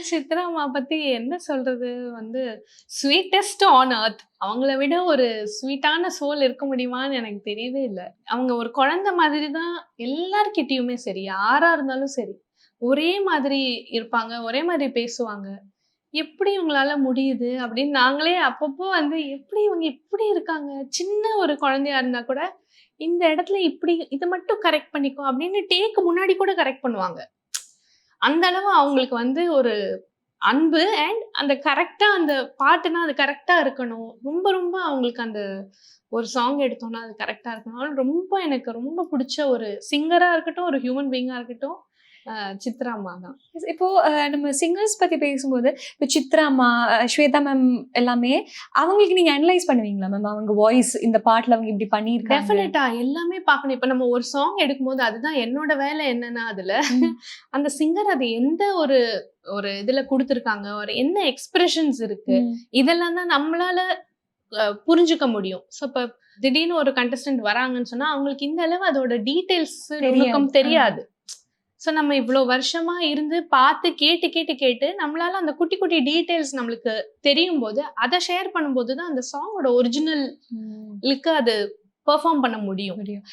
சித்ராம்மா பத்தி என்ன சொல்றது வந்து ஸ்வீட்டஸ்ட் ஆன் earth. அவங்கள விட ஒரு ஸ்வீட்டான சோல் இருக்க முடியுமான்னு எனக்கு தெரியவே இல்ல. அவங்க ஒரு குழந்தை மாதிரி தான் எல்லார்கிட்டயுமே சரி, யாரா இருந்தாலும் சரி. ஒரே மாதிரி இருப்பாங்க, ஒரே மாதிரி பேசுவாங்க. எப்படி இவங்களால முடியுது அப்படின்னு நாங்களே அப்பப்போ வந்து எப்படி இவங்க இப்படி இருக்காங்க? சின்ன ஒரு குழந்தையா இருந்தா கூட, இந்த இடத்துல இப்படி இத மட்டும் கரெக்ட் பண்ணிக்கோ அப்படின்னு டேக்கு முன்னாடி கூட கரெக்ட் பண்ணுவாங்க. அந்த அளவு அவங்களுக்கு வந்து ஒரு அன்பு அண்ட் அந்த கரெக்ட்டா அந்த பாட்டுனா அது கரெக்ட்டா இருக்கணும். ரொம்ப ரொம்ப அவங்களுக்கு அந்த ஒரு சாங் எடுத்தோம்னா அது கரெக்ட்டா இருக்கணும். அதனால ரொம்ப எனக்கு ரொம்ப புடிச்ச ஒரு சிங்கரா இருக்கட்டும், ஒரு ஹியூமன் பீயிங்கா இருக்கட்டும், சித்ரா அம்மா தான். இப்போ நம்ம சிங்கர்ஸ் பத்தி பேசும்போது, இப்போ சித்ரா அம்மா, ஸ்வேதா மேம் எல்லாமே அவங்களுக்கு நீங்க அனலைஸ் பண்ணுவீங்களா மேம்? அவங்க வாய்ஸ் இந்த பாட்டுல அவங்க இப்படி பண்ணியிருக்காங்க. டெஃபினட்டா எல்லாமே பார்க்கணும். இப்ப நம்ம ஒரு சாங் எடுக்கும்போது அதுதான் என்னோட வேலை என்னன்னா அதுல, அந்த சிங்கர் அது எந்த ஒரு ஒரு இதுல குடுத்துருக்காங்க, ஒரு என்ன எக்ஸ்பிரஷன்ஸ் இருக்கு, இதெல்லாம் தான் நம்மளால புரிஞ்சுக்க முடியும். ஸோ இப்ப திடீர்னு ஒரு கண்டஸ்டன்ட் வராங்கன்னு சொன்னா, அவங்களுக்கு இந்த அளவு அதோட டீடைல்ஸ் நுணுக்கம் தெரியாது. ஸோ நம்ம இவ்ளோ வருஷமா இருந்து பார்த்து கேட்டு கேட்டு கேட்டு நம்மளால அந்த குட்டி குட்டி டீடைல்ஸ் நம்மளுக்கு தெரியும்போது, அத ஷேர் பண்ணும்போது தான் அந்த சாங்கோட ஒரிஜினல் லுக்கு அது பெர்ஃபார்ம் பண்ண முடியும்.